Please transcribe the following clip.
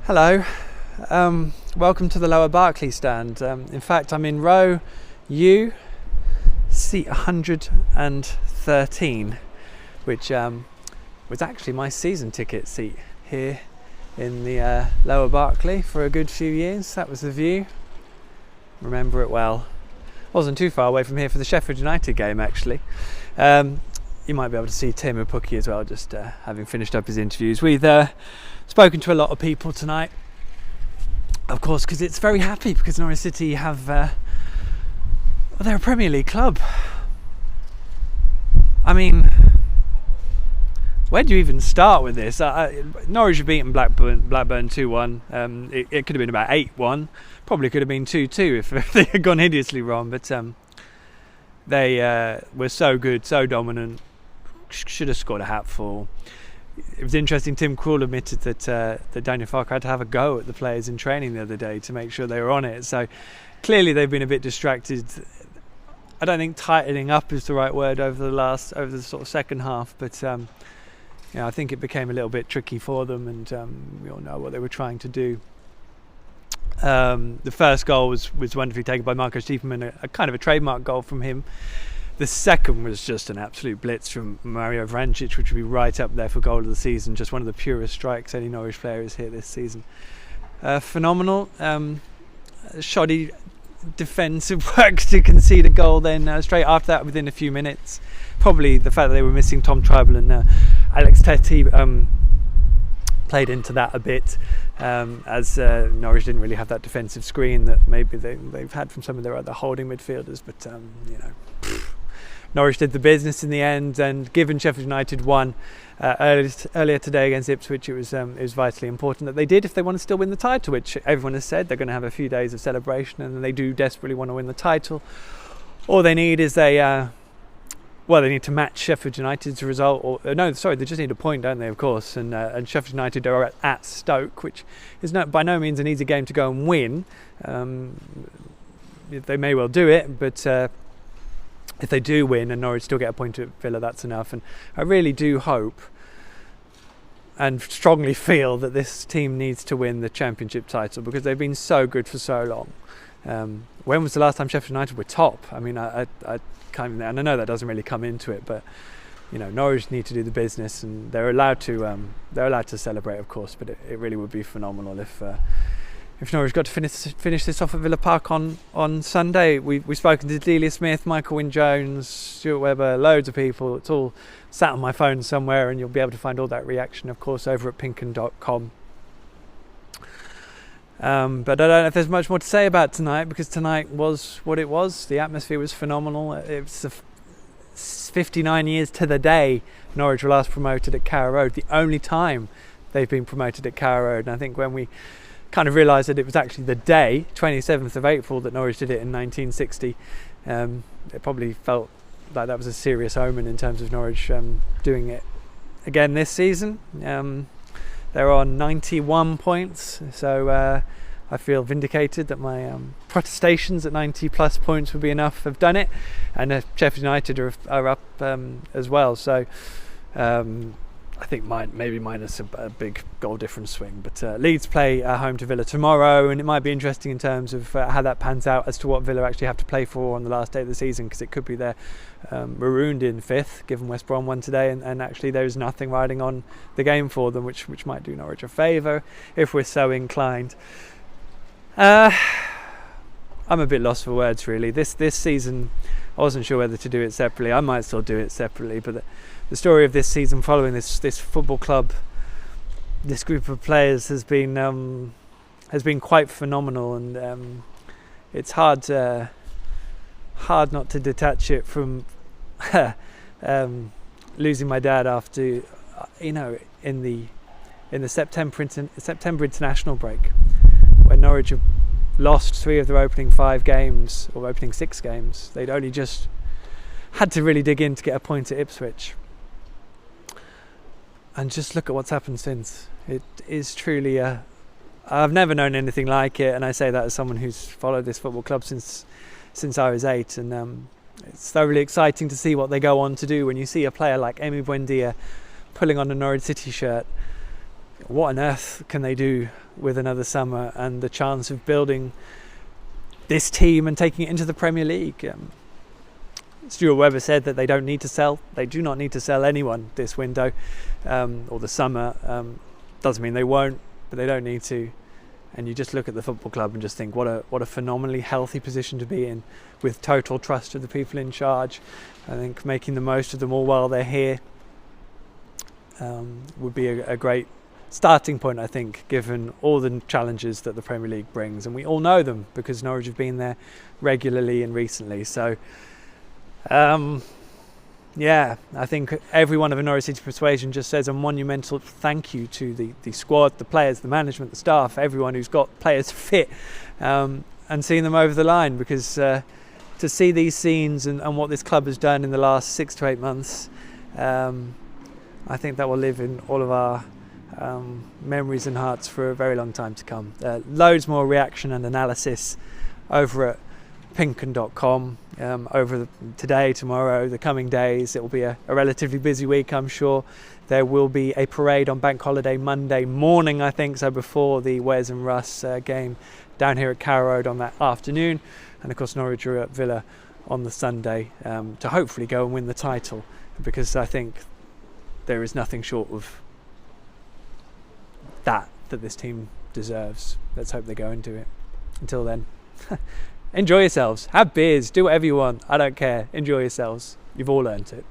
Hello, welcome to the Lower Barclay stand. In fact, I'm in row U, seat 113, which was actually my season ticket seat here in the Lower Barclay for a good few years. That was the view. Remember it well. Wasn't too far away from here for the Sheffield United game, actually. You might be able to see Tim Apuki as well, just having finished up his interviews. We've spoken to a lot of people tonight, of course, because it's very happy because Norwich City have, they're a Premier League club. I mean, where do you even start with this? Norwich have beaten Blackburn 2-1. It could have been about 8-1. Probably could have been 2-2 if they had gone hideously wrong. But they were so good, so dominant. Should have scored a hatful. It was interesting. Tim Krul admitted that Daniel Farke had to have a go at the players in training the other day to make sure they were on it. So clearly they've been a bit distracted. I don't think tightening up is the right word over the sort of second half, but I think it became a little bit tricky for them, and we all know what they were trying to do. The first goal was wonderfully taken by Marco Stiepermann, a kind of a trademark goal from him. The second was just an absolute blitz from Mario Vrancic, which would be right up there for goal of the season. Just one of the purest strikes any Norwich player has hit this season. Phenomenal. Shoddy defensive work to concede a goal then straight after that within a few minutes. Probably the fact that they were missing Tom Tribal and Alex Tettey played into that a bit, as Norwich didn't really have that defensive screen that maybe they've had from some of their other holding midfielders. But Norwich did the business in the end, and given Sheffield United won earlier today against Ipswich, it was vitally important that they did if they want to still win the title, which everyone has said they're going to have a few days of celebration, and they do desperately want to win the title. All they need is they need to match Sheffield United's result. They just need a point, don't they, of course, and Sheffield United are at Stoke, which is by no means an easy game to go and win. They may well do it, but if they do win and Norwich still get a point at Villa, that's enough. And I really do hope and strongly feel that this team needs to win the Championship title because they've been so good for so long. When was the last time Sheffield United were top? I mean, I and I know that doesn't really come into it, but Norwich need to do the business, and they're allowed to celebrate, of course. But it really would be phenomenal if Norwich got to finish this off at Villa Park on Sunday. We've spoken to Delia Smith, Michael Wynne-Jones, Stuart Webber, loads of people. It's all sat on my phone somewhere, and you'll be able to find all that reaction, of course, over at PinkUn.com. But I don't know if there's much more to say about tonight, because tonight was what it was. The atmosphere was phenomenal. It was 59 years to the day Norwich were last promoted at Carrow Road, the only time they've been promoted at Carrow Road. And I think when we kind of realised that it was actually the day, 27th of April, that Norwich did it in 1960, it probably felt like that was a serious omen in terms of Norwich doing it again this season. They're on 91 points, so I feel vindicated that my protestations at 90 plus points would be enough have done it, and Sheffield United are up as well, so I think maybe minus a big goal difference swing. But Leeds play home to Villa tomorrow, and it might be interesting in terms of how that pans out as to what Villa actually have to play for on the last day of the season, because it could be they're marooned in fifth, given West Brom won today, and actually there's nothing riding on the game for them, which might do Norwich a favour if we're so inclined. I'm a bit lost for words, really. This season, I wasn't sure whether to do it separately. I might still do it separately, but the story of this season following this football club, this group of players has been quite phenomenal, and it's hard not to detach it from losing my dad after in the September international break, when Norwich have lost 3 of their opening 5 games, or opening 6 games. They'd only just had to really dig in to get a point at Ipswich. And just look at what's happened since. It is truly I've never known anything like it, and I say that as someone who's followed this football club since I was 8, and it's thoroughly exciting to see what they go on to do when you see a player like Emi Buendia pulling on a Norwich City shirt what on earth can they do with another summer and the chance of building this team and taking it into the Premier League. Stuart Webber said that they don't need to sell. They do not need to sell anyone this window or the summer. Doesn't mean they won't, but they don't need to. And you just look at the football club and just think, what a phenomenally healthy position to be in, with total trust of the people in charge. I think making the most of them all while they're here would be a great starting point, I think, given all the challenges that the Premier League brings. And we all know them because Norwich have been there regularly and recently. So I think every one of a Norwich City persuasion just says a monumental thank you to the squad, the players, the management, the staff, everyone who's got players fit, and seeing them over the line, because to see these scenes and what this club has done in the last 6 to 8 months, I think that will live in all of our memories and hearts for a very long time to come. Loads more reaction and analysis over at PinkUn.com over today, tomorrow, the coming days. It will be a relatively busy week, I'm sure. There will be a parade on Bank Holiday Monday morning, I think, so before the Wes and Russ game down here at Carrow Road on that afternoon. And of course Norwich are at Villa on the Sunday to hopefully go and win the title, because I think there is nothing short of that this team deserves. Let's hope they go and do it. Until then, enjoy yourselves, have beers, do whatever you want, I don't care, enjoy yourselves, you've all earned it.